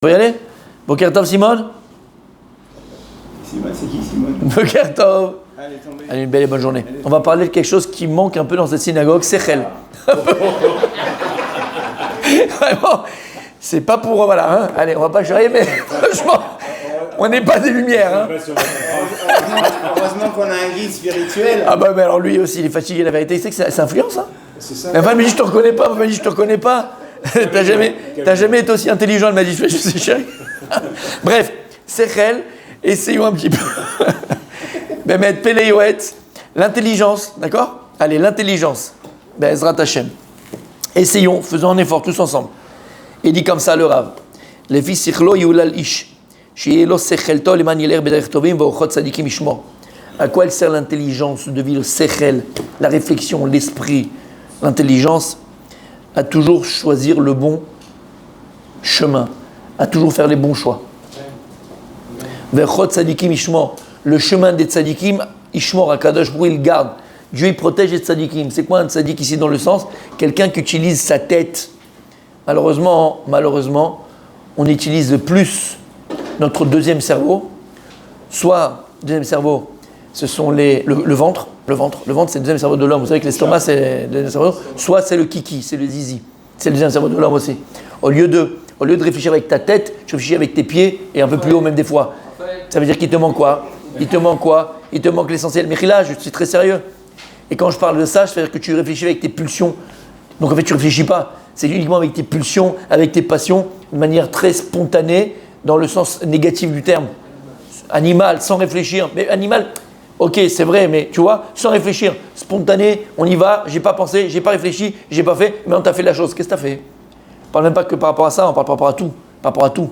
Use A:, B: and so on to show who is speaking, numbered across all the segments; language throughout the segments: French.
A: Faut y aller? Boker Tov, Simone?
B: Simone, c'est qui Simone?
A: Boker Tov.
B: Allez, tombez.
A: Allez, une belle et bonne journée. On va parler de quelque chose qui manque un peu dans cette synagogue, Sechel. Vraiment, c'est pas pour... Voilà, hein. Allez, on va pas charrier, mais franchement, on n'est pas des lumières. Hein.
B: Heureusement qu'on a un guide spirituel.
A: Ah bah mais alors lui aussi, il est fatigué, la vérité, c'est que ça influence, hein.
B: C'est ça.
A: Ma femme me dit, je te reconnais pas, ma femme me dit, je te reconnais pas. T'as jamais été aussi intelligent, elle m'a dit, je sais, chérie. Bref, Sechel, essayons un petit peu. Bémet, Péléouet, l'intelligence, d'accord? Allez, l'intelligence. Ben, Ezrat Hashem. Essayons, faisons un effort tous ensemble. Il dit comme ça le Rav. Lefi sichlo yulal ish. Shielo sechel tol eman yeler bederech tovim v'ochot tzadikim ishmo. À quoi elle sert l'intelligence de vivre sechel, la réflexion, l'esprit, l'intelligence? À toujours choisir le bon chemin, à toujours faire les bons choix. V'ochot tzadikim ishmo. Le chemin des tzadikim, ishmor, Akadosh Baruch Hu, il garde. Dieu, il protège les tzadikim. C'est quoi un tzadik ici dans le sens? Quelqu'un qui utilise sa tête. Malheureusement, on utilise plus notre deuxième cerveau. Soit, deuxième cerveau, ce sont le ventre. Le ventre, c'est le deuxième cerveau de l'homme. Vous savez que l'estomac, c'est le deuxième cerveau. Soit c'est le kiki, c'est le zizi. C'est le deuxième cerveau de l'homme aussi. Au lieu de réfléchir avec ta tête, tu réfléchis avec tes pieds et un peu plus haut même des fois. Ça veut dire qu'il te manque quoi? Il te manque l'essentiel. Mais là, je suis très sérieux. Et quand je parle de ça, ça veut dire que tu réfléchis avec tes pulsions. Donc en fait, tu ne réfléchis pas. C'est uniquement avec tes pulsions, avec tes passions, de manière très spontanée, dans le sens négatif du terme. Animal, sans réfléchir. Mais animal, ok, c'est vrai, mais tu vois, sans réfléchir. Spontané, on y va, j'ai pas pensé, j'ai pas réfléchi, j'ai pas fait, mais on t'a fait la chose. Qu'est-ce que tu as fait? On ne parle même pas que par rapport à ça, on parle par rapport à tout. Par rapport à tout.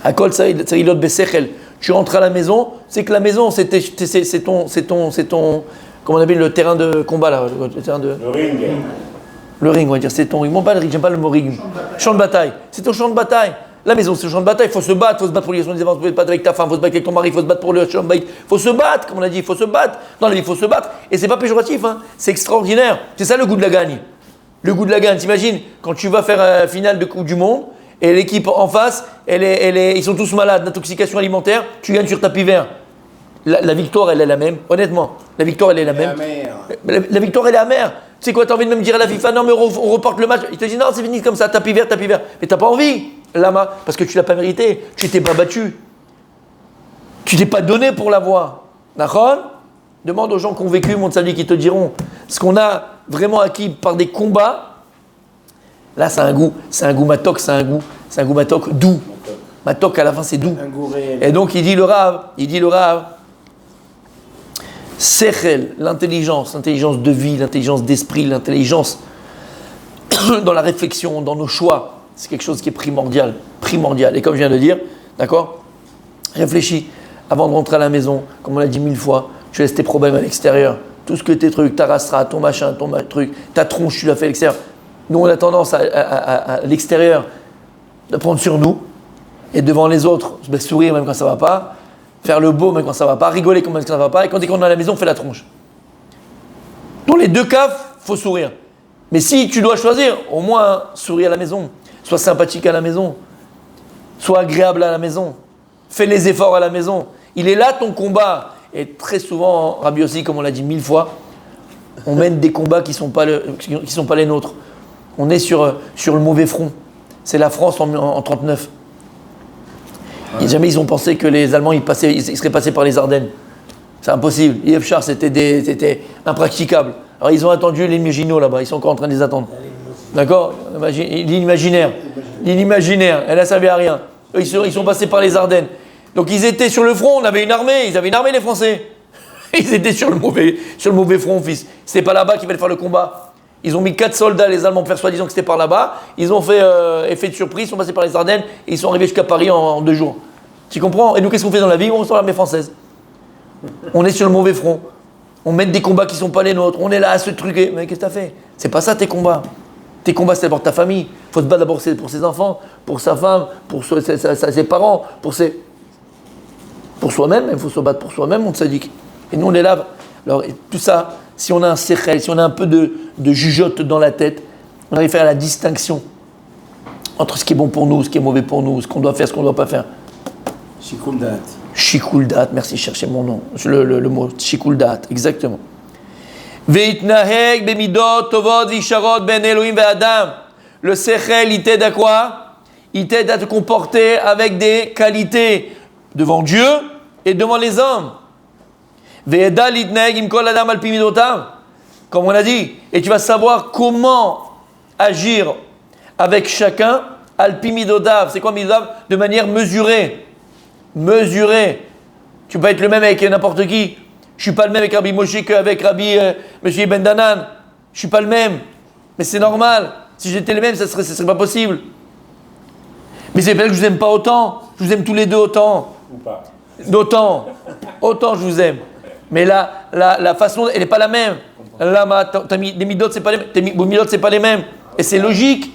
A: Akol Saïlot Besechel. Tu rentres à la maison, c'est que la maison, c'est ton, comment on appelle le terrain de combat là, le terrain de.
B: Le ring.
A: Le ring, on va dire, c'est ton ring. Bon, pas le ring, j'aime pas le mot ring. Champ de bataille. C'est ton champ de bataille. La maison, c'est le champ de bataille. Il faut se battre pour l'éducation des enfants. Il faut se battre avec ta femme, il faut se battre avec ton mari, il faut se battre pour le champ de bataille. Il faut se battre, comme on a dit, il faut se battre. Dans la vie, il faut se battre. Et c'est pas péjoratif, hein. C'est extraordinaire. C'est ça le goût de la gagne. Le goût de la gagne. T'imagines, quand tu vas faire une finale de Coupe du Monde, et l'équipe en face, ils sont tous malades d'intoxication alimentaire, tu gagnes sur tapis vert. La victoire, elle est la même. Honnêtement, la victoire, elle est la même. La victoire, elle est amère. Tu sais quoi, t'as envie de me dire à la FIFA, non, mais on reporte le match. Il te dit, non, c'est fini comme ça, tapis vert. Mais t'as pas envie, Lama, parce que tu l'as pas mérité. Tu t'es pas battu. Tu t'es pas donné pour l'avoir. D'accord? Demande aux gens qui ont vécu, mon salut, qui te diront ce qu'on a vraiment acquis par des combats. Là, c'est un goût matok, c'est un goût matok doux. Matok, à la fin, c'est doux.
B: Un goût réel.
A: Et donc, il dit le Rav, Sechel, l'intelligence de vie, l'intelligence d'esprit, l'intelligence dans la réflexion, dans nos choix, c'est quelque chose qui est primordial. Et comme je viens de dire, d'accord, réfléchis avant de rentrer à la maison, comme on l'a dit 1000 fois, tu laisses tes problèmes à l'extérieur. Tout ce que tes trucs, ta rastera, ton machin, truc, ta tronche, tu l'as fait à l'extérieur. Nous, on a tendance à l'extérieur de prendre sur nous et devant les autres, sourire même quand ça ne va pas, faire le beau même quand ça ne va pas, rigoler quand ça ne va pas, et quand on est à la maison, on fait la tronche. Dans les deux cas, il faut sourire. Mais si tu dois choisir, au moins souris à la maison, sois sympathique à la maison, sois agréable à la maison, fais les efforts à la maison. Il est là ton combat. Et très souvent, Rabbi aussi, comme on l'a dit 1000 fois, on mène des combats qui ne sont pas les nôtres. On est sur le mauvais front. C'est la France en 1939. Et jamais ils ont pensé que les Allemands ils seraient passés par les Ardennes. C'est impossible. Yves Char, c'était impraticable. Alors ils ont attendu les Maginot là-bas. Ils sont encore en train de les attendre. D'accord? L'imaginaire. Elle ne servi à rien. Eux, ils sont passés par les Ardennes. Donc ils étaient sur le front. On avait une armée. Ils avaient une armée, les Français. Ils étaient sur le mauvais front, fils. C'était pas là-bas qu'ils allaient faire le combat. Ils ont mis 4 soldats, les Allemands, persuadant que c'était par là-bas. Ils ont fait effet de surprise, ils sont passés par les Ardennes et ils sont arrivés jusqu'à Paris en 2 jours. Tu comprends? Et nous, qu'est-ce qu'on fait dans la vie? On ressort l'armée française. On est sur le mauvais front. On mène des combats qui ne sont pas les nôtres. On est là à se truquer. Mais qu'est-ce que tu as fait? C'est pas ça tes combats. Tes combats, c'est d'abord ta famille. Il faut se battre d'abord pour ses enfants, pour sa femme, pour ses parents, pour soi-même. Il faut se battre pour soi-même, on tzaddik. Et nous, on est là. Alors, tout ça, si on a un sechel, si on a un peu de jugeote dans la tête, on arrive à faire la distinction Entre ce qui est bon pour nous, ce qui est mauvais pour nous, ce qu'on doit faire, ce qu'on ne doit pas faire.
B: Shikul dat.
A: Shikul dat, merci, cherchez mon nom, le mot, Shikul dat, exactement. Veitnaheg bemidot tovot visharot ben Elohim ve'adam. Le sechel, il t'aide à quoi? Il t'aide à te comporter avec des qualités devant Dieu et devant les hommes. Ve'eda litnaheg imkol adam al pi midotav. Comme on a dit, et tu vas savoir comment agir avec chacun al pi midotav. C'est quoi midotav? De manière mesurée. Mesurée. Tu peux pas être le même avec n'importe qui. Je suis pas le même avec Rabbi Moshe qu'avec Rabbi Monsieur Ben Danan. Je suis pas le même. Mais c'est normal. Si j'étais le même, ça serait pas possible. Mais c'est pas que je vous aime pas autant. Je vous aime tous les deux autant.
B: Ou pas.
A: D'autant. Autant je vous aime. Mais la façon, elle n'est pas la même. Là, les midot, c'est pas les mêmes. Tes midot, c'est pas les mêmes. Et c'est logique.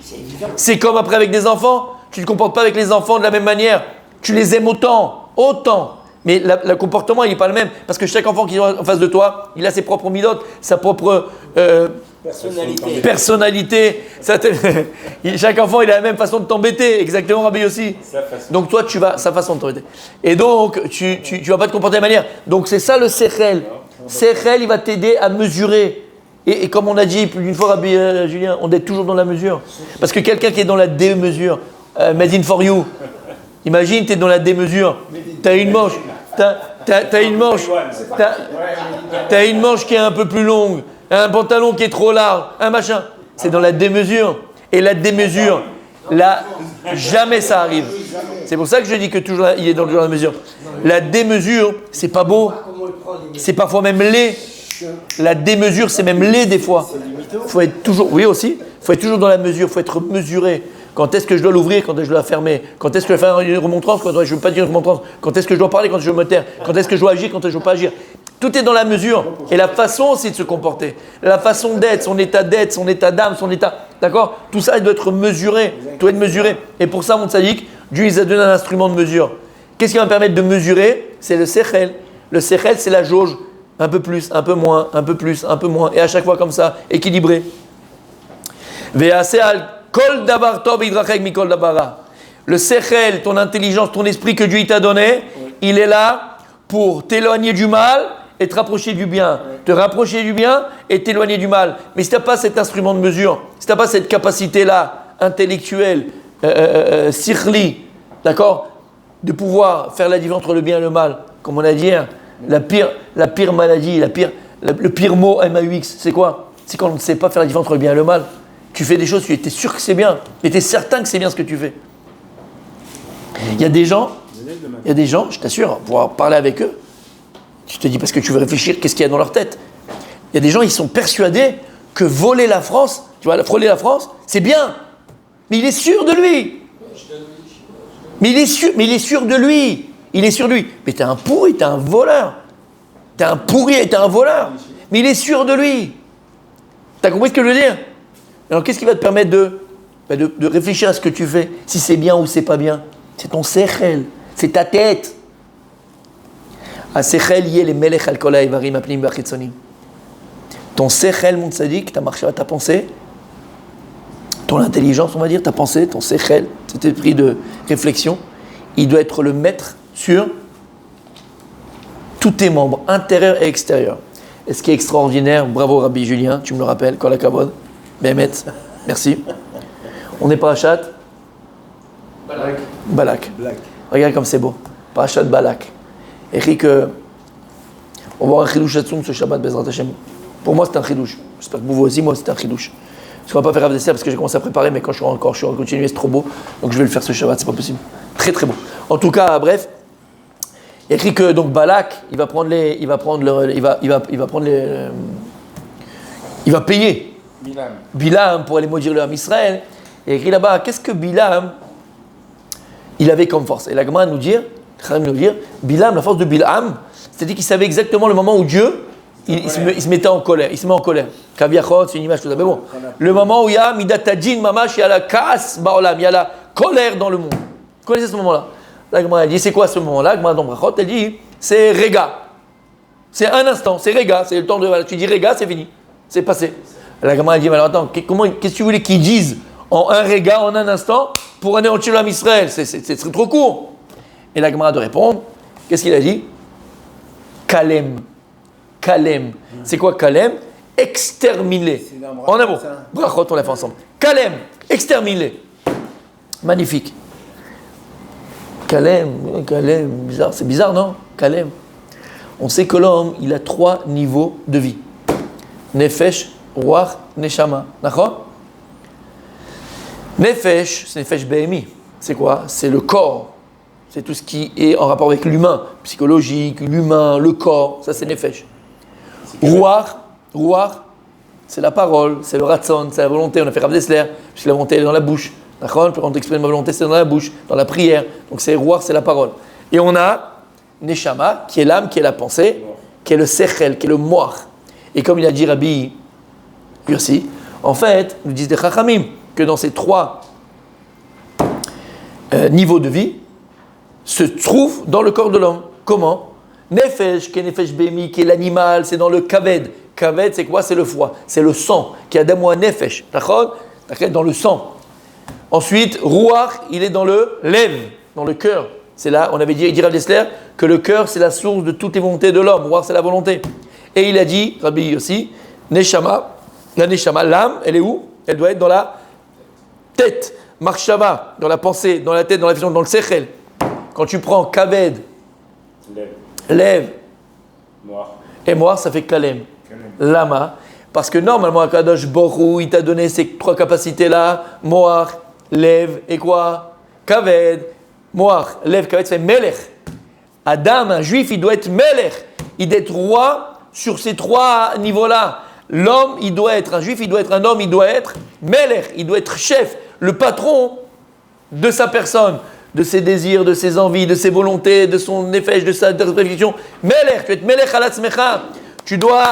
A: C'est comme après avec des enfants. Tu ne te comportes pas avec les enfants de la même manière. Tu les aimes autant. Mais le comportement, il n'est pas le même. Parce que chaque enfant qui est en face de toi, il a ses propres midotes, sa propre personnalité. Chaque enfant, il a la même façon de t'embêter. Exactement, Rabbi aussi. Donc toi, tu vas sa façon de t'embêter. Et donc, tu vas pas te comporter de la manière. Donc c'est ça le sechel. Sechel, il va t'aider à mesurer. Et comme on a dit plus d'une fois, Rabbi Julien, on est toujours dans la mesure. Parce que quelqu'un qui est dans la démesure, made in for you. Imagine, tu es dans la démesure, tu as une manche, t'as une manche qui est un peu plus longue, un pantalon qui est trop large, un machin. C'est dans la démesure. Et la démesure, là, jamais ça arrive. C'est pour ça que je dis que toujours il est dans la mesure. La démesure, c'est pas beau, c'est parfois même laid. La démesure, c'est même laid des fois. Faut être toujours, oui aussi, faut être toujours dans la mesure, faut être mesuré. Quand est-ce que je dois l'ouvrir, quand est-ce que je dois la fermer? Quand est-ce que je dois faire une remontrance, quand je ne veux pas dire une remontrance? Quand est-ce que je dois parler, quand je veux me taire? Quand est-ce que je dois agir, quand est-ce que je ne dois pas agir? Tout est dans la mesure. Et la façon aussi de se comporter. La façon d'être, son état d'âme, son état... D'accord? Tout ça, il doit être mesuré. Tout doit être mesuré. Et pour ça, mon tzaddik, Dieu, il a donné un instrument de mesure. Qu'est-ce qui va me permettre de mesurer? C'est le sechel. Le sechel, c'est la jauge. Un peu plus, un peu moins, un peu plus, un peu moins. Et à chaque fois comme ça, équilibré. Kol davar tov idrachek mikol dabara. Le sechel, ton intelligence, ton esprit que Dieu t'a donné, il est là pour t'éloigner du mal et te rapprocher du bien. Te rapprocher du bien et t'éloigner du mal. Mais si tu n'as pas cet instrument de mesure, si tu n'as pas cette capacité-là, intellectuelle, sikhli, d'accord, de pouvoir faire la différence entre le bien et le mal, comme on a dit hier, la pire maladie, le pire mot MAUX, c'est quoi? C'est quand on ne sait pas faire la différence entre le bien et le mal. Tu fais des choses, tu étais sûr que c'est bien, tu étais certain que c'est bien ce que tu fais. Il y a des gens, je t'assure, pour parler avec eux, tu te dis parce que tu veux réfléchir, qu'est-ce qu'il y a dans leur tête? Il y a des gens, ils sont persuadés que voler la France, tu vois, frôler la France, c'est bien. Mais il est sûr de lui. Mais il est sûr de lui. Il est sûr de lui. Mais t'es un pourri, t'es un voleur. T'es un pourri et t'es un voleur. Mais il est sûr de lui. T'as compris ce que je veux dire? Alors, qu'est-ce qui va te permettre de réfléchir à ce que tu fais, si c'est bien ou c'est pas bien? C'est ton sechel, c'est ta tête. A sechel yé les melech al kol ha'evarim hapnim v'achitzonim. Ton sechel, mon tzaddik, ta marche, ta pensée, ton intelligence, on va dire, ta pensée, ton sechel, cet esprit de réflexion, il doit être le maître sur tous tes membres, intérieurs et extérieurs. Et ce qui est extraordinaire, bravo Rabbi Julien, tu me le rappelles, kol hakavod. Bémet, merci. On est Parashat Balak. Regarde comme c'est beau. Parashat Balak. Eric, on va voir un chidouche Hatzum ce Shabbat Bezrat Hashem. Pour moi, c'est un chidouche. J'espère que pour vous aussi, moi, c'est un chidouche. Parce qu'on va pas faire Rav Dessert parce que j'ai commencé à préparer, mais quand je suis en continué, c'est trop beau. Donc je vais le faire ce Shabbat, c'est pas possible. Très très beau. En tout cas, bref. Il y a écrit que donc Balak, il va payer. Bilam pour aller maudire le Ham Israël. Il y a écrit là-bas, qu'est-ce que Bilam il avait comme force? Et la Gemara nous dit, Bilam, la force de Bilam, c'est-à-dire qu'il savait exactement le moment où Dieu il se mettait en colère. Il se met en colère. Kaviachot, c'est une image tout ça. Mais bon, le moment où il y a Midatadjin Mamash, il y a la Kaas Baolam, il y a la colère dans le monde. Vous connaissez ce moment-là? La Gemara dit, c'est quoi ce moment-là? La Gemara dans Brachot, elle dit, c'est Rega. C'est un instant, c'est Rega, c'est le temps de. Tu dis Rega, c'est fini. C'est passé. La Gemara dit, mais alors attends, qu'est-ce que tu voulais qu'ils disent en un réga, en un instant, pour anéantir l'âme Israël. C'est trop court. Et la Gemara de répondre, qu'est-ce qu'il a dit? Kalem. Kalem. C'est quoi Kalem? Exterminer. En un mot. Brachot, on l'a fait ensemble. Kalem. Exterminer. Magnifique. Kalem, bizarre. C'est bizarre, non? Kalem. On sait que l'homme, il a 3 niveaux de vie. Nefesh, Ruach, Neshama. D'accord? Nefesh, c'est Nefesh Behemi. C'est quoi? C'est le corps. C'est tout ce qui est en rapport avec l'humain. Psychologique, l'humain, le corps. Ça, c'est Nefesh. Ruach, c'est la parole, c'est le Ratzon, c'est la volonté. On a fait Rav Dessler, puisque la volonté elle est dans la bouche. D'accord? Quand on exprime ma volonté, c'est dans la bouche, dans la prière. Donc c'est Ruach, c'est la parole. Et on a Neshama, qui est l'âme, qui est la pensée, qui est le Sechel, qui est le Moach. Et comme il a dit Rabbi Yossi, en fait, nous disent des Chachamim, que dans ces 3 niveaux de vie, se trouve dans le corps de l'homme. Comment? Nefesh, qui est Nefesh Behemi, qui est l'animal, c'est dans le Kaved. Kaved, c'est quoi? C'est le foie, c'est le sang, qui a d'amour Nefesh. D'accord? Dans le sang. Ensuite, Ruach, il est dans le Lev, dans le cœur. C'est là, on avait dit Rav Dessler, que le cœur, c'est la source de toutes les volontés de l'homme. Ruach, c'est la volonté. Et il a dit, Rabbi aussi, Neshama, la Neshama, l'âme, elle est où? Elle doit être dans la tête. Marshava, dans la pensée, dans la tête, dans la vision, dans le Sechel. Quand tu prends Kaved, Lev, et Moach, ça fait Kalem. Lama. Parce que normalement, Akadosh Borou, il t'a donné ces 3 capacités-là. Moach, Lev et quoi? Kaved. Moach, Lev, Kaved, ça fait Melech. Adam, un juif, il doit être Melech. Il doit être roi sur ces 3 niveaux-là. L'homme, il doit être un juif, il doit être un homme, il doit être Melech. Il doit être chef, le patron de sa personne, de ses désirs, de ses envies, de ses volontés, de son nefesh, de sa réflexion. Melech, tu dois être Melech alatzmecha. Tu dois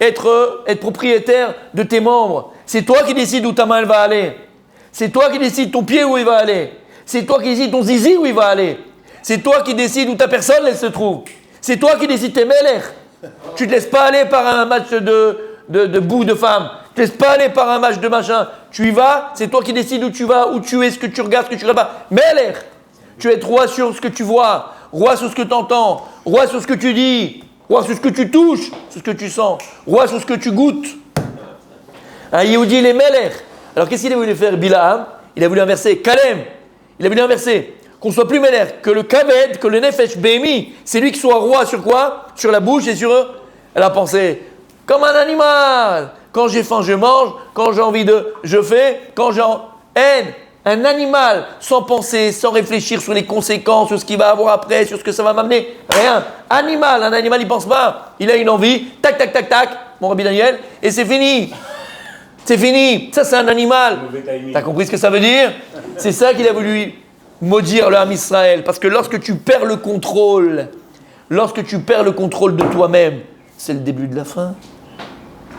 A: être propriétaire de tes membres. C'est toi qui décides où ta main elle va aller. C'est toi qui décides ton pied où il va aller. C'est toi qui décides ton zizi où il va aller. C'est toi qui décides où ta personne elle se trouve. C'est toi qui décides tes Melech. Tu ne te laisses pas aller par un match de boue de femme. Tu ne te laisses pas aller par un match de machin. Tu y vas, c'est toi qui décides où tu vas, où tu es, ce que tu regardes, ce que tu regardes pas. Melech. Tu es roi sur ce que tu vois, roi sur ce que tu entends, roi sur ce que tu dis, roi sur ce que tu touches, sur ce que tu sens, roi sur ce que tu goûtes. Un Yehudi, il est Melech. Alors qu'est-ce qu'il a voulu faire Bilaam? Il a voulu inverser. Kalem, il a voulu inverser. Qu'on soit plus Melech, que le Kaved, que le Nefesh Behemi, c'est lui qui soit roi sur quoi? Sur la bouche et sur eux. Elle a pensé, comme un animal. Quand j'ai faim, je mange. Quand j'ai envie je fais. Quand j'ai haine. Un animal, sans penser, sans réfléchir sur les conséquences, sur ce qu'il va avoir après, sur ce que ça va m'amener. Rien. Animal, un animal, il pense pas. Il a une envie. Tac, tac, tac, tac. Mon Rabbi Daniel. Et c'est fini. C'est fini. Ça, c'est un animal. T'as compris ce que ça veut dire? C'est ça qu'il a voulu maudire le Ham Israël. Parce que lorsque tu perds le contrôle de toi-même, c'est le début de la fin.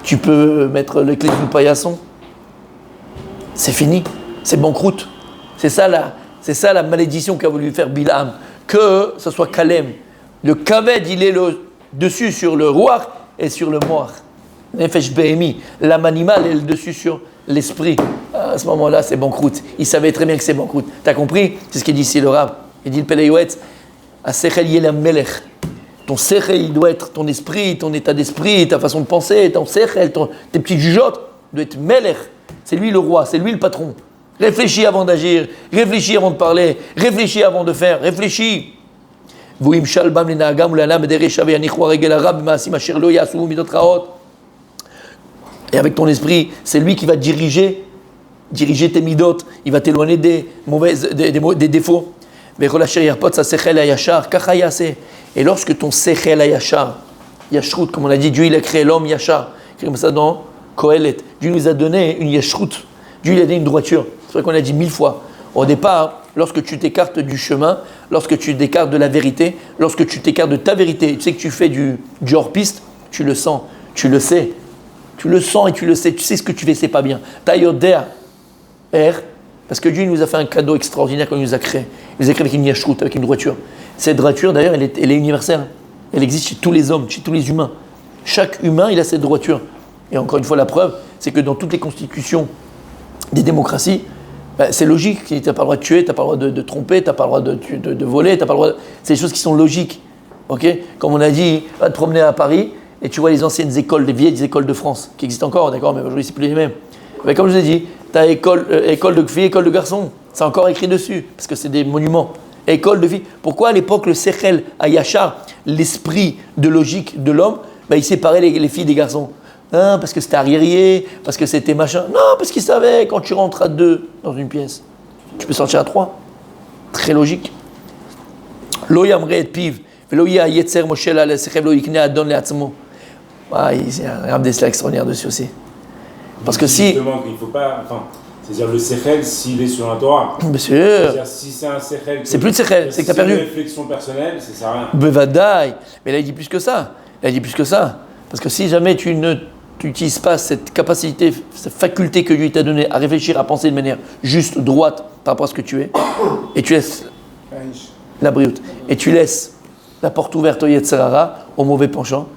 A: Tu peux mettre les clés du paillasson. C'est fini. C'est banqueroute. C'est ça la malédiction qu'a voulu faire Bilaam. Que ce soit Kalem. Le Kaved, il est le dessus sur le Ruach et sur le Moach. Nefesh Behemi. L'âme animale est le dessus sur l'esprit. À ce moment-là, c'est banqueroute. Il savait très bien que c'est banqueroute. T'as compris? C'est ce qu'il dit ici le Rav. Il dit le Peleyouet. A Sechel Yelam Melech. Ton Sechel, il doit être ton esprit, ton état d'esprit, ta façon de penser, ton Sechel, tes petites jugeotes, doit être Melech. C'est lui le roi, c'est lui le patron. Réfléchis avant d'agir, réfléchis avant de parler, réfléchis avant de faire, réfléchis. Et avec ton esprit, c'est lui qui va diriger tes midot, il va t'éloigner des défauts. Et lorsque ton sechel ayachar, yashrut, comme on a dit, Dieu il a créé l'homme yachar, comme ça dans Kohelet, Dieu nous a donné une yashrut, Dieu il a donné une droiture. C'est vrai qu'on a dit 1000 fois. Au départ, lorsque tu t'écartes du chemin, lorsque tu t'écartes de la vérité, lorsque tu t'écartes de ta vérité, tu sais que tu fais du hors-piste, tu le sens, tu le sais. Tu le sens et tu le sais, tu sais ce que tu fais, c'est pas bien. Tayoder, parce que Dieu nous a fait un cadeau extraordinaire quand il nous a créé. Il nous a créé avec une yashrut, avec une droiture. Cette droiture, d'ailleurs, elle est universelle. Elle existe chez tous les hommes, chez tous les humains. Chaque humain, il a cette droiture. Et encore une fois, la preuve, c'est que dans toutes les constitutions des démocraties, Ben, c'est logique, tu n'as pas le droit de tuer, tu n'as pas le droit de tromper, tu n'as pas le droit de voler, t'as pas le droit c'est des choses qui sont logiques. Okay, comme on a dit, va te promener à Paris et tu vois les anciennes écoles, les vieilles écoles de France, qui existent encore, d'accord, mais aujourd'hui c'est plus les mêmes. Mais comme je vous ai dit, tu as école de filles, école de garçons, c'est encore écrit dessus, parce que c'est des monuments. École de filles. Pourquoi à l'époque le Sechel à Yachar, l'esprit de logique de l'homme, ben, il séparait les filles des garçons? Non, parce que c'était arriéré, parce que c'était machin. Non, parce qu'il savait, quand tu rentres à 2 dans une pièce, tu peux sortir à 3. Très logique. Lo yamre et piv, velo ya yetzer moshel al sechel lo yikne adon le atzmo. Ah, il y a un dessin extraordinaire dessus aussi. Parce que si...
C: Justement, il ne faut pas... Enfin, c'est-à-dire le sechel, s'il est sur un Torah.
A: Bien sûr.
C: C'est-à-dire si c'est un sechel...
A: C'est plus de sechel, c'est que tu as perdu.
C: C'est une réflexion personnelle, ça ne sert à rien.
A: Bevadaï. Mais là, il dit plus que ça. Là, il dit plus que ça. Parce que si jamais tu n'utilises pas cette capacité, cette faculté que Dieu t'a donnée à réfléchir, à penser de manière juste, droite, par rapport à ce que tu es, et tu laisses la brioute, et tu laisses la porte ouverte au Yetzirara, au mauvais penchant,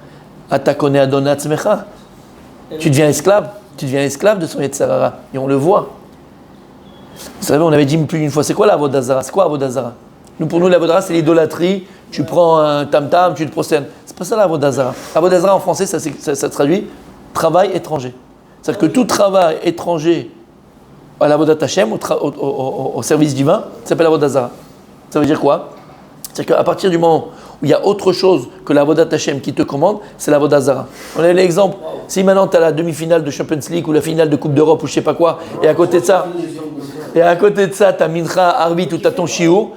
A: à ta connaît Adonat Tzmecha, tu deviens esclave de son Yetzirara, et on le voit. Vous savez, on avait dit plus d'une fois, c'est quoi la Avodazara? C'est quoi Avodazara? Pour nous, la Avodazara, c'est l'idolâtrie. Tu prends un tam-tam, tu te prosternes. C'est pas ça la Avodazara. Avodazara en français, ça traduit travail étranger. C'est-à-dire que tout travail étranger à l'Avodat Hashem, au service divin, s'appelle Avodazara. Ça veut dire quoi? C'est-à-dire qu'à partir du moment où il y a autre chose que l'Avodat Hashem qui te commande, c'est l'Avodazara. On a l'exemple, si maintenant tu as la demi-finale de Champions League ou la finale de Coupe d'Europe ou je sais pas quoi, et à côté de ça, tu as Mincha, Arvit ou tu as ton Shiur,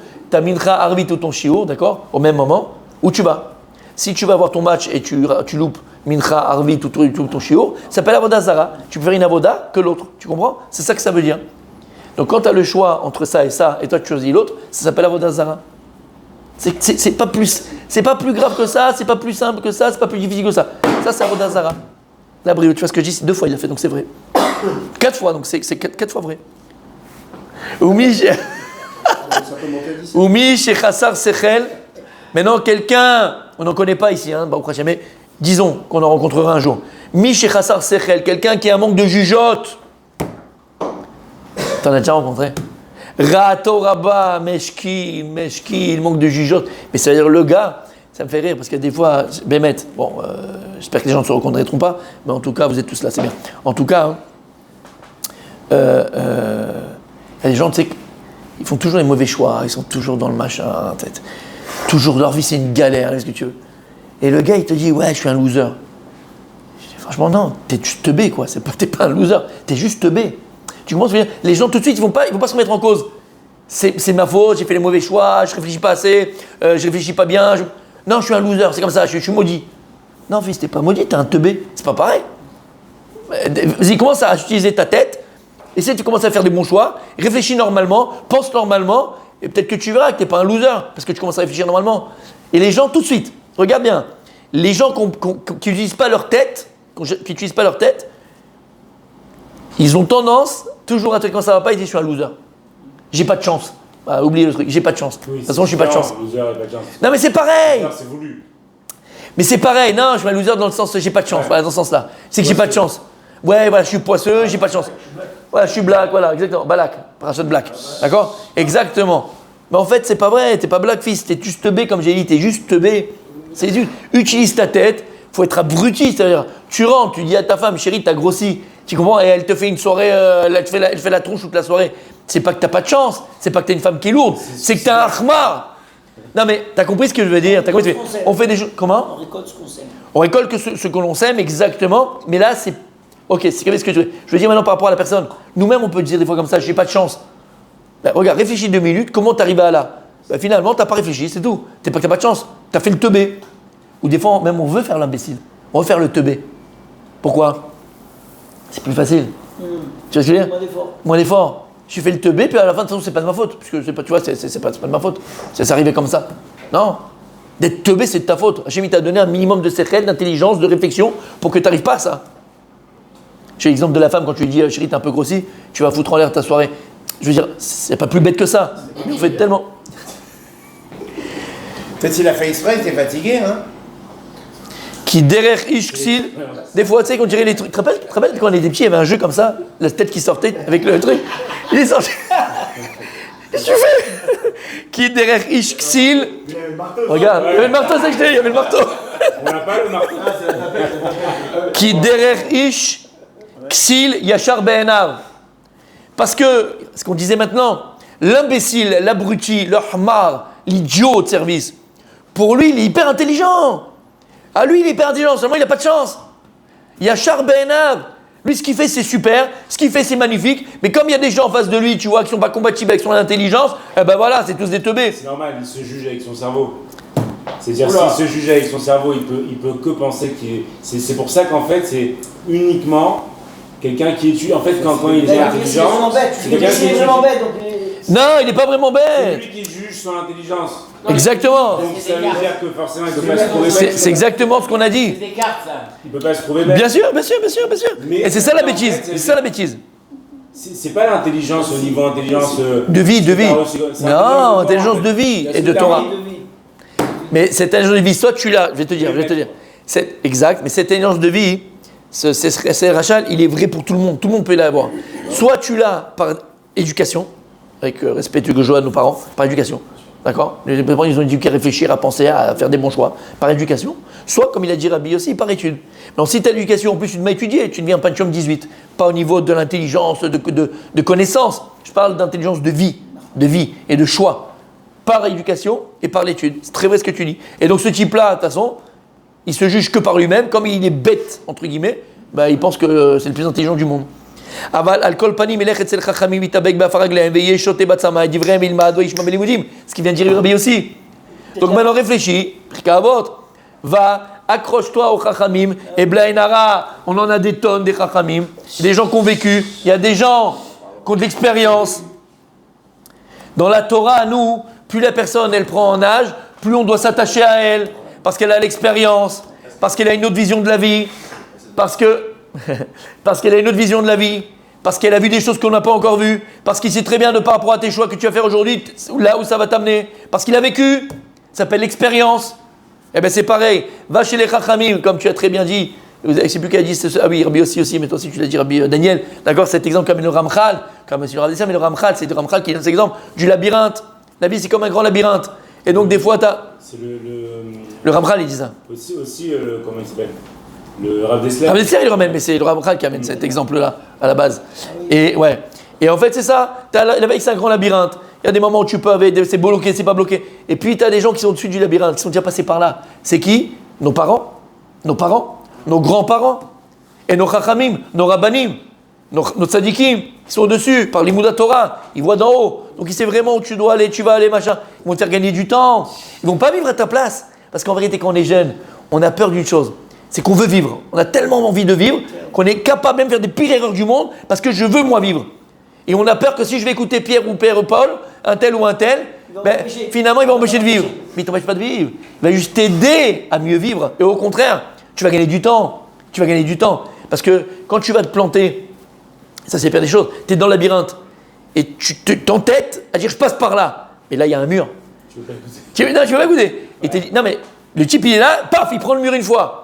A: d'accord, au même moment, où tu vas. Si tu vas voir ton match et tu loupes Mincha, Arvit ou ton Shiur, ça s'appelle Avodazara. Tu peux faire une Avoda que l'autre, tu comprends? C'est ça que ça veut dire. Donc quand tu as le choix entre ça, et toi tu choisis l'autre, ça s'appelle Avodazara. C'est pas plus grave que ça, c'est pas plus simple que ça, c'est pas plus difficile que ça. Ça c'est Avodazara. La brioche, tu vois ce que je dis, c'est 2 fois il a fait, donc c'est vrai. 4 fois, donc c'est 4 fois vrai. Oumi Shechassar Sechel. Maintenant, quelqu'un, on n'en connaît pas ici, mais disons qu'on en rencontrera un jour. Mi Shechassar Sechel, quelqu'un qui a un manque de jugeote. T'en as déjà rencontré? Rato Rabba, Meshki, il manque de jugeote. Mais ça veut dire le gars, ça me fait rire parce que des fois, Bémet, bon, j'espère que les gens ne se reconnaîtront pas, mais en tout cas, vous êtes tous là, c'est bien. En tout cas, il y a des gens, tu sais, ils font toujours les mauvais choix, ils sont toujours dans le machin, en tête. Toujours leur vie, c'est une galère, qu'est-ce que tu veux. Et le gars, il te dit, ouais, je suis un loser. Je dis, franchement, non, t'es juste teubé, quoi. T'es pas un loser, t'es juste teubé. Tu commences à dire, les gens, tout de suite, ils vont pas se remettre en cause. C'est ma faute, j'ai fait les mauvais choix, je réfléchis pas assez, je réfléchis pas bien. Non, je suis un loser, c'est comme ça, je suis maudit. Non, fils, t'es pas maudit, t'es un teubé. C'est pas pareil. Vas-y, commence à utiliser ta tête. Essaie, tu commences à faire des bons choix, réfléchis normalement, pense normalement, et peut-être que tu verras que tu n'es pas un loser, parce que tu commences à réfléchir normalement. Et les gens, tout de suite, regarde bien, les gens qui n'utilisent pas leur tête, ils ont tendance toujours à te dire quand ça ne va pas, ils disent je suis un loser. J'ai pas de chance. Ah, oubliez le truc, j'ai pas de chance.
C: Oui,
A: de toute façon, je suis pas de chance.
C: Loser, pas de chance.
A: Non, mais c'est pareil.
C: Loser, c'est voulu.
A: Mais c'est pareil, non, je suis un loser dans le sens j'ai pas de chance, voilà, dans ce sens-là. C'est que j'ai pas de chance. Ouais, voilà, je suis poisseux, j'ai pas de chance. Voilà, je suis black, voilà, exactement. Balak, parachat black. D'accord? Exactement. Mais en fait, c'est pas vrai, t'es pas black fils, t'es juste teubé, comme j'ai dit, t'es juste teubé. C'est juste, utilise ta tête, faut être abruti, c'est-à-dire, tu rentres, tu dis à ta femme, chérie, t'as grossi, tu comprends? Et elle te fait une soirée, elle fait la tronche toute la soirée. C'est pas que t'as pas de chance, c'est pas que t'es une femme qui est lourde, c'est que t'es un ahmar. Non mais, t'as compris ce que je veux dire? On fait des choses. Comment?
D: On récolte ce qu'on sème.
A: On récolte ce que l'on sème, exactement, mais là, c'est. Ok, c'est ce que je veux dire maintenant par rapport à la personne. Nous-mêmes, on peut dire des fois comme ça, j'ai pas de chance. Ben, regarde, réfléchis 2 minutes, comment t'arrives à là? Ben, finalement, t'as pas réfléchi, c'est tout. T'es pas que t'as pas de chance, t'as fait le teubé. Ou des fois, même on veut faire l'imbécile. On veut faire le teubé. Pourquoi? C'est plus facile. Tu vois ce que je veux dire? Moins d'effort. Je fais le teubé, puis à la fin, de toute façon, c'est pas de ma faute. Parce que c'est pas, tu vois, c'est pas de ma faute. C'est arrivé comme ça. Non. D'être teubé, c'est de ta faute. Hachem, il t'a donné un minimum de secret, d'intelligence, de réflexion pour que tu n'arrives pas à ça. J'ai l'exemple de la femme, quand tu lui dis chérie, t'es un peu grossi, tu vas foutre en l'air ta soirée. Je veux dire, c'est pas plus bête que ça. Mais on fait tellement.
B: Peut-être s'il a fait exprès, il était fatigué, hein?
A: Qui derrière ish ksil. Des fois, tu sais, qu'on dirait les trucs. Tu te rappelles quand on était petits, il y avait un jeu comme ça, la tête qui sortait avec le truc. Il est sorti. Qu'est-ce que tu fais? Qui derrière ish ksil. Regarde, il y avait le marteau, c'est que je t'ai dit, il y avait le marteau.
C: On n'a pas le marteau.
A: Qui derrière ish ksil yachar be'enav. Parce que, ce qu'on disait maintenant, l'imbécile, l'abruti, le hamar, l'idiot de service, pour lui, il est hyper intelligent. Ah, lui, il est hyper intelligent, seulement il n'a pas de chance. Yachar be'enav. Lui, ce qu'il fait, c'est super, ce qu'il fait, c'est magnifique, mais comme il y a des gens en face de lui, tu vois, qui ne sont pas compatibles avec son intelligence, eh ben voilà, c'est tous des teubés.
C: C'est normal, il se juge avec son cerveau. C'est-à-dire, s'il se juge avec son cerveau, il peut que penser qu'il est... C'est pour ça qu'en fait, c'est uniquement quelqu'un qui étudie. En fait, quand il est intelligent, c'est quelqu'un qui étudie.
A: Non, il n'est pas vraiment
C: C'est
A: bête.
C: lui qui juge son intelligence.
A: Exactement.
C: Donc ça veut dire que forcément, il ne peut pas se trouver bête.
A: C'est exactement ce qu'on a dit.
D: C'est des cartes, ça.
C: Il ne peut pas se trouver bête.
A: Bien sûr, bien sûr, bien sûr, bien sûr.
C: Mais
A: Et c'est ça la
C: en
A: bêtise.
C: fait,
A: C'est ça la bêtise.
C: C'est pas l'intelligence au niveau intelligence...
A: De vie, de vie. Non, intelligence de vie et de Torah. Mais cette intelligence de vie, soit tu l'as, je vais te dire. C'est exact, mais cette intelligence de vie, c'est Rachel, il est vrai pour tout le monde peut l'avoir. Soit tu l'as par éducation, avec respect que je dois à nos parents, par éducation. D'accord? Les parents, ils ont éduqué à réfléchir, à penser, à faire des bons choix, par éducation. Soit, comme il a dit Rabbi aussi, par étude. Donc, si tu as l'éducation, en plus, tu m'as étudié, tu deviens Pentium 18. Pas au niveau de l'intelligence, de connaissance. Je parle d'intelligence de vie et de choix. Par éducation et par l'étude. C'est très vrai ce que tu dis. Et donc, ce type-là, de toute façon, il se juge que par lui-même. Comme il est bête, entre guillemets, bah, il pense que c'est le plus intelligent du monde. אבל על כל פנים ילך אצל חכמים יתאבק באף הרגליהם ויהיה שוטה בצמא את דבריהם וילמד וישמע בלימודים. Ce qui vient de dire Rabbi aussi. Donc maintenant réfléchis, va, accroche-toi aux chachamim et blainara, on en a des tonnes des chachamim, des gens qui ont vécu, il y a des gens qui ont de l'expérience. Dans la Torah, nous, plus la personne elle prend en âge, plus on doit s'attacher à elle parce qu'elle a l'expérience, parce qu'elle a une autre vision de la vie, parce qu'elle a une autre vision de la vie, parce qu'elle a vu des choses qu'on n'a pas encore vues, parce qu'il sait très bien de par rapport à tes choix que tu vas faire aujourd'hui, là où ça va t'amener, parce qu'il a vécu, ça s'appelle l'expérience. Eh bien c'est pareil, va chez les Chachamim, comme tu as très bien dit, je ne sais plus qui a dit, ah oui, Rabbi aussi, mais toi aussi tu l'as dit, Rabbi Daniel, d'accord, cet exemple comme le Ramchal, comme M. Radissa, mais le Ramchal, c'est le Ramchal qui donne cet exemple du labyrinthe. La vie c'est comme un grand labyrinthe, et donc des fois tu as...
C: C'est
A: le Ramchal il dit ça.
C: Aussi comment il s'appelle? Le Rav Dessler.
A: Rav Dessler, il le ramène, mais c'est le Ramchal qui amène cet exemple-là, à la base. Et ouais. Et en fait, c'est ça. La veille, c'est un grand labyrinthe. Il y a des moments où tu peux, c'est bloqué, c'est pas bloqué. Et puis, tu as des gens qui sont au-dessus du labyrinthe, qui sont déjà passés par là. C'est qui? Nos parents, nos grands-parents, et nos chachamim, nos rabbanim, nos tzadikim, qui sont au-dessus, par l'Imouda Torah. Ils voient d'en haut. Donc, ils savent vraiment où tu dois aller, tu vas aller, machin. Ils vont te faire gagner du temps. Ils vont pas vivre à ta place. Parce qu'en vérité, quand on est jeune, on a peur d'une chose. C'est qu'on veut vivre. On a tellement envie de vivre qu'on est capable même de faire des pires erreurs du monde parce que je veux moi vivre. Et on a peur que si je vais écouter Pierre ou Père ou Paul, un tel ou un tel, finalement il va m'empêcher de vivre. Mais il ne t'empêche pas de vivre. Il va juste t'aider à mieux vivre. Et au contraire, tu vas gagner du temps. Parce que quand tu vas te planter, ça c'est faire des choses, tu es dans le labyrinthe et tu t'entêtes à dire je passe par là. Mais là il y a un mur.
C: Tu veux pas écouter?
A: Non, tu veux pas écouter. Et tu dis non mais le type il est là, paf, il prend le mur une fois.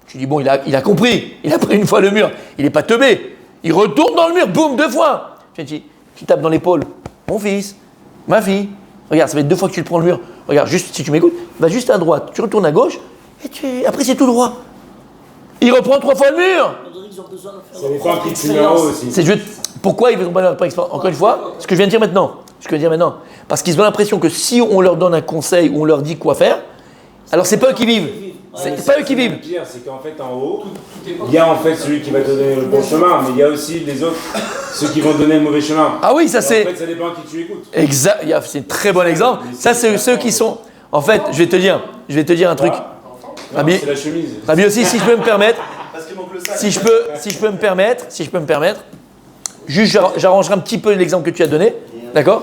A: Tu dis bon, il a compris, il a pris une fois le mur, il n'est pas teubé, il retourne dans le mur, boum, 2 fois. Tu tapes dans l'épaule, mon fils, ma fille, regarde, ça fait 2 fois que tu le prends le mur, regarde, juste si tu m'écoutes, va juste à droite, tu retournes à gauche, et après c'est tout droit. Il reprend 3 fois le mur.
C: Ça dépend un petit numéro aussi.
A: Pourquoi ils ne pas l'expérience? Encore une fois, ce que je viens de dire maintenant, parce qu'ils ont l'impression que si on leur donne un conseil ou on leur dit quoi faire, alors c'est pas eux qui vivent. C'est pas eux qui vivent.
C: Le pire, c'est qu'en fait, en haut, il y a en fait celui qui va te donner le bon chemin, mais il y a aussi les autres, ceux qui vont te donner le mauvais chemin.
A: Ah oui, ça c'est.
C: En fait, ça dépend à qui tu écoutes.
A: Exact. C'est un très bon exemple. Ça, c'est ceux qui sont. En fait, je vais te dire un truc.
C: Rabbi, c'est la chemise.
A: Rabbi aussi, si je peux me permettre. Si je peux me permettre. Juste, j'arrangerai un petit peu l'exemple que tu as donné. D'accord?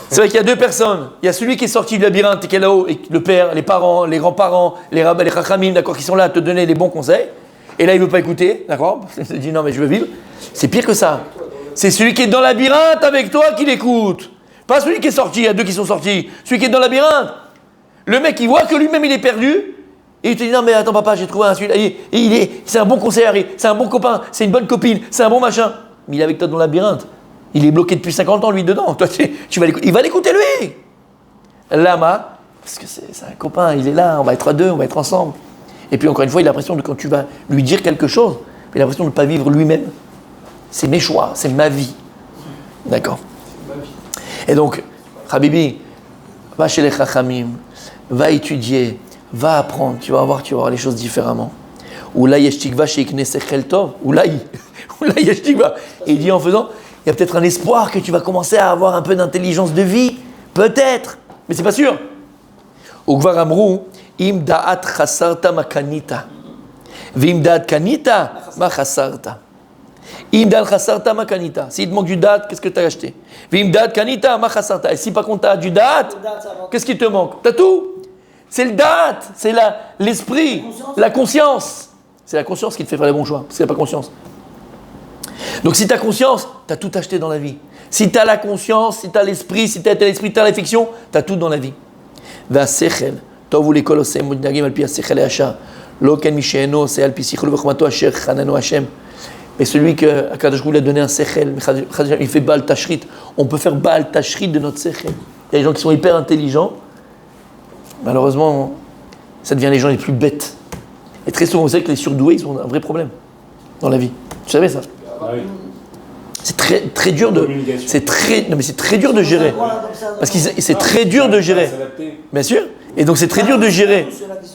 A: C'est vrai qu'il y a 2 personnes. Il y a celui qui est sorti du labyrinthe et qui est là-haut, et le père, les parents, les grands-parents, les rabbins, les chachamim, d'accord, qui sont là à te donner les bons conseils. Et là, il ne veut pas écouter, d'accord? Il se dit non, mais je veux vivre. C'est pire que ça. C'est celui qui est dans le labyrinthe avec toi qui l'écoute. Pas celui qui est sorti, il y a 2 qui sont sortis. Celui qui est dans le labyrinthe. Le mec, il voit que lui-même, il est perdu. Et il te dit non mais attends papa, j'ai trouvé un celui-là, c'est un bon conseiller, c'est un bon copain, c'est une bonne copine, c'est un bon machin. Mais il est avec toi dans le labyrinthe. Il est bloqué depuis 50 ans lui dedans. Toi tu vas l'écouter. Il va l'écouter lui. Lama, parce que c'est un copain, il est là, on va être à deux, on va être ensemble. Et puis encore une fois, il a l'impression de quand tu vas lui dire quelque chose, il a l'impression de ne pas vivre lui-même. C'est mes choix, c'est ma vie. D'accord. Et donc, Habibi, va chez les Chachamim, va étudier, va apprendre, tu vas voir les choses différemment. Oula yeshtikva sheikne sechel tov, oula yeshtikva. Et il dit en faisant, il y a peut-être un espoir que tu vas commencer à avoir un peu d'intelligence de vie, peut-être, mais c'est pas sûr. Ugvar amrou, im da'at chasarta makanita, vim da'at kanita ma chasarta. Im da'at chasarta makanita. S'il te manque du da'at, qu'est-ce que tu as acheté? Vim da'at kanita ma chasarta. Et si par contre tu as du da'at, qu'est-ce qui te manque? Tu as tout. C'est le da'at, c'est l'esprit, la conscience. C'est la conscience qui te fait faire les bons choix, parce que tu n'as pas conscience. Donc si tu as conscience, tu as tout acheté dans la vie. Si tu as la conscience, si tu as l'esprit, si tu as l'esprit, tu as l'affection, tu as tout dans la vie. Va sechel, tovu les kolosem, mudnagim alpi sechel et asha, loken misheno, c'est alpi sichel vechmato asher, chanano Hashem. Et celui que Akadosh Hu lui a donné un sechel, il fait Baal Tashrit. On peut faire Baal Tashrit de notre sechel. Il y a des gens qui sont hyper intelligents. Malheureusement, ça devient les gens les plus bêtes. Et très souvent, vous savez que les surdoués, ils ont un vrai problème dans la vie. Tu savais ça?
C: Oui.
A: C'est très dur de. C'est très dur de gérer. Parce que c'est très dur de gérer. Bien sûr. Et donc c'est très dur de gérer.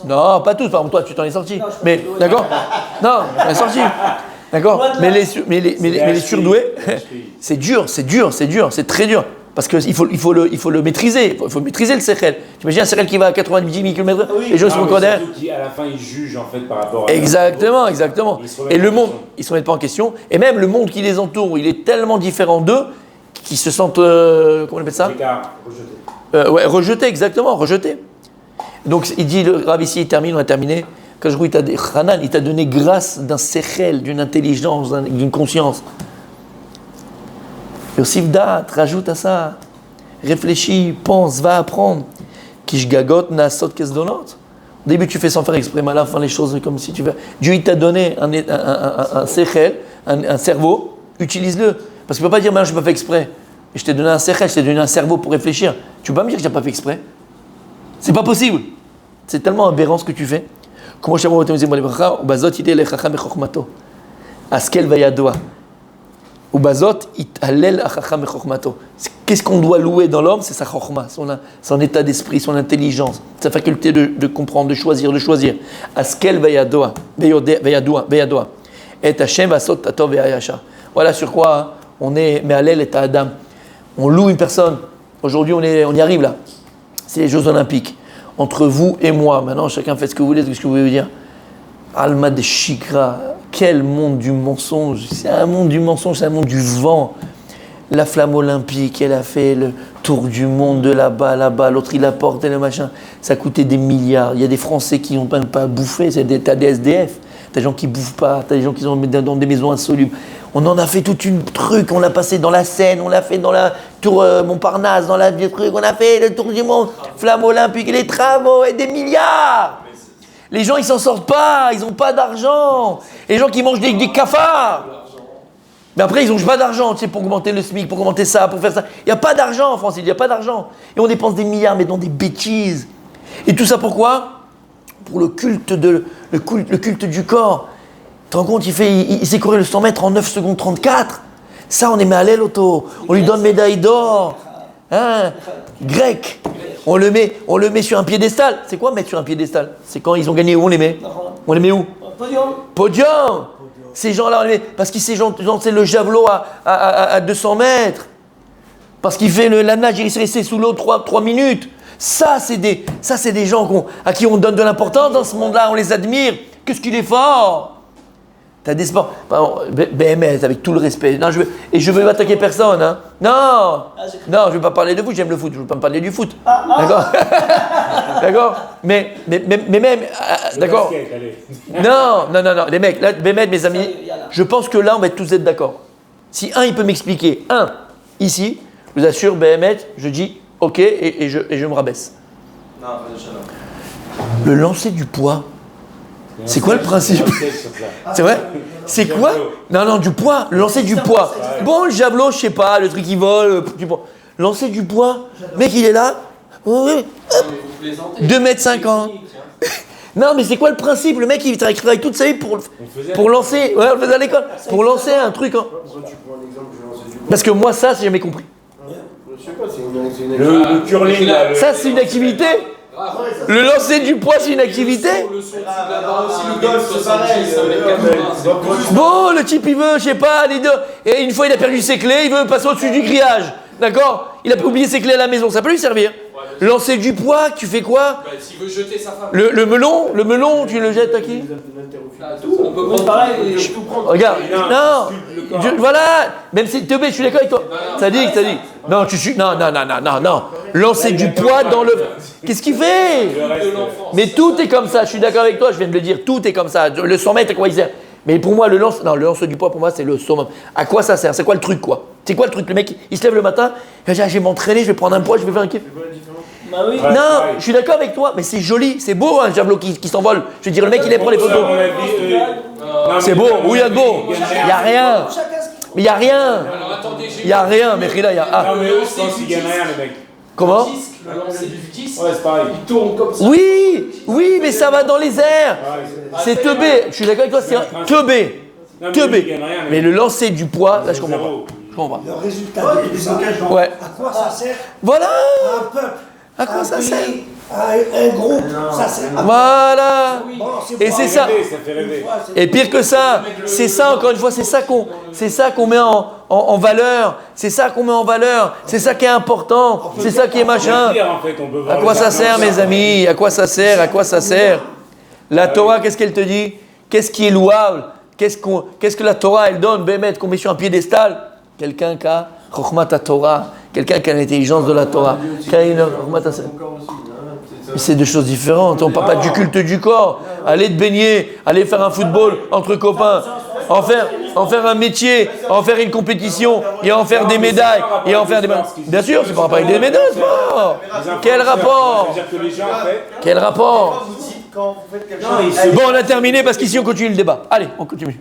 A: Non, pas tous. Par exemple, toi, tu t'en es sorti. Mais d'accord. Non, tu es sorti. D'accord. Mais les surdoués, c'est dur, c'est très dur. Parce qu'il faut le maîtriser. Il faut maîtriser le sechel. Tu imagines un sechel qui va à 90 000 km, les gens sont encore derrière.
C: À la fin, ils jugent en fait par rapport à.
A: Exactement. Et le monde, ils ne se remettent pas en question. Et même le monde qui les entoure, il est tellement différent d'eux qu'ils se sentent. Comment on appelle ça? Rejetés, exactement, rejetés. Donc il dit, le Rav ici, il termine, on a terminé. Quand je dis, Hanan, il t'a donné grâce d'un sechel, d'une intelligence, d'une conscience. Yosif Da'at, rajoute à ça. Réfléchis, pense, va apprendre. Kishgagot naasot kesdonot. Au début, tu fais sans faire exprès, mais à la fin, les choses comme si tu veux. Dieu, il t'a donné un sechel, un cerveau, utilise-le. Parce que tu ne peux pas dire, maintenant, je n'ai pas fait exprès. Et je t'ai donné un sechel, je t'ai donné un cerveau pour réfléchir. Tu ne peux pas me dire que tu n'as pas fait exprès. C'est pas possible. C'est tellement aberrant ce que tu fais. Comment je Askel vayadoa. Qu'est-ce qu'on doit louer dans l'homme? C'est sa chokhma, son état d'esprit, son intelligence, sa faculté de comprendre, de choisir. Askel vayadoa. Et Hashem vasot tatov ve'ayasha. Voilà sur quoi on est me'alel et Adam. On loue une personne. Aujourd'hui, on y arrive là. C'est les Jeux Olympiques. Entre vous et moi, maintenant, chacun fait ce que vous voulez, ce que vous voulez dire. Alma de Shikra, quel monde du mensonge. C'est un monde du mensonge, c'est un monde du vent. La flamme olympique, elle a fait le tour du monde de là-bas, l'autre il a porté le machin. Ça a coûté des milliards. Il y a des Français qui n'ont même pas bouffé, t'as des SDF, t'as des gens qui ne bouffent pas, t'as des gens qui sont dans des maisons insolubles. On en a fait tout un truc, on l'a passé dans la Seine, on l'a fait dans la tour Montparnasse, dans la vieux truc, on a fait le tour du monde, flamme olympique, les travaux et des milliards. Les gens, ils s'en sortent pas, ils n'ont pas d'argent. Et les gens qui mangent des cafards. Mais après, ils n'ont pas d'argent, tu sais, pour augmenter le SMIC, pour augmenter ça, pour faire ça. Il n'y a pas d'argent en France, il n'y a pas d'argent. Et on dépense des milliards, mais dans des bêtises. Et tout ça pourquoi? Pour le culte du corps. Tu te rends compte, il s'est couru le 100 mètres en 9 secondes 34. Ça, on est Me'alel auto. On lui donne médaille d'or. Hein? Grec. On le met sur un piédestal. C'est quoi mettre sur un piédestal? C'est quand ils ont gagné, où on les met? On les met où? Podium. Ces gens-là, on les met parce qu'ils c'est le javelot à 200 mètres. Parce qu'il fait la nage, il est resté sous l'eau 3 minutes. Ça, c'est des gens à qui on donne de l'importance dans ce monde-là. On les admire. Qu'est-ce qu'il est fort! T'as des sports. BMS, avec tout le respect. Non, je veux pas attaquer personne. Hein. Non, je veux pas parler de foot, j'aime le foot. Je veux pas me parler du foot. D'accord. D'accord. Mais même. D'accord. Non. Les mecs, là, BMS, mes amis, je pense que là, on va tous être d'accord. Si il peut m'expliquer, ici, je vous assure, BMS, je dis OK et je me rabaisse. Le lancer du poids. C'est quoi le principe? C'est vrai? C'est quoi? Non, du poids. Le lancer du poids. Bon, le javelot, je sais pas, le truc qui vole, du poids. Lancer du poids. Mec, il est là. 2,50 m. Non, mais c'est quoi le principe? Le mec, il travaille toute sa vie pour lancer. Ouais, on le faisait à l'école. Pour lancer un truc. Parce que moi, ça, j'ai jamais compris.
D: Je sais pas, c'est une
C: Le curling, là.
A: Ça, c'est une activité? Le lancer du poids, c'est une activité?
D: Le golf, c'est pareil.
A: Bon, le type, il veut, je sais pas, les deux. Et une fois, il a perdu ses clés, il veut passer au-dessus du grillage. D'accord? Il a oublié ses clés à la maison, ça peut lui servir. Lancer du poids, tu fais quoi?
E: S'il veut jeter sa femme.
A: Le melon, tu le jettes à qui?
E: On peut prendre pareil.
A: Regarde, voilà, même si Théobé, je suis d'accord avec toi. Ça dit. Non, non. Lancer du poids dans le. Qu'est-ce qu'il fait? Mais tout est comme ça, je suis d'accord avec toi, je viens de le dire, tout est comme ça. Le 100 mètres, à quoi il sert? Mais pour moi, le lance du poids, pour moi, c'est le summum. À quoi ça sert? C'est quoi le truc, quoi? C'est quoi le truc? Le mec, il se lève le matin, il va dire, je vais m'entraîner, je vais prendre un poids, je vais faire un kiff.
D: Bah oui.
A: Non, je suis d'accord avec toi, mais c'est joli, c'est beau un javelot qui s'envole. Je veux dire, le mec, il prend les photos. C'est beau, où il y a de beau? Il n'y a rien. Mais il n'y a rien.
E: Alors attendez,
A: Il n'y a rien, mais là, il y a. Ah.
C: Non, mais eux, je pense qu'ils gagnent rien, les mecs.
A: Comment?
E: Le lancer du disque,
C: Ouais, c'est pareil.
E: il tourne comme ça.
A: Oui, mais ça va dans les airs. C'est teubé. Je suis d'accord avec toi, c'est teubé. Teubé. Mais le lancer du poids, là, je comprends pas. Je comprends pas.
F: Le résultat de tout ça,
A: Ouais.
F: à quoi ça sert?
A: Voilà.
F: À un peuple,
A: À quoi ça sert?
F: à un groupe, ça sert.
A: Voilà.
F: Bon,
A: Et c'est ça.
C: Ça fait rêver.
A: Et pire que ça, c'est ça encore une fois, c'est ça qu'on met en valeur, c'est ça qu'on met en valeur, c'est ça qui est important, c'est ça qui est machin. À quoi ça sert, mes amis? À quoi ça sert? À quoi ça sert? La Torah, qu'est-ce qu'elle te dit? Qu'est-ce qui est louable? Qu'est-ce que la Torah, elle donne? Bémet, qu'on met sur un piédestal? Quelqu'un qui a Chokhmat Torah, quelqu'un qui a l'intelligence de la Torah. C'est deux choses différentes. On ne parle pas du culte du corps. Aller te baigner, aller faire un football entre copains, en faire un métier, en faire une compétition, et en faire des médailles, et en faire des. Bien sûr, c'est pas rapport avec des médailles, sport. Quel rapport? Quel rapport? Bon, on a terminé parce qu'ici on continue le débat. Allez, on continue.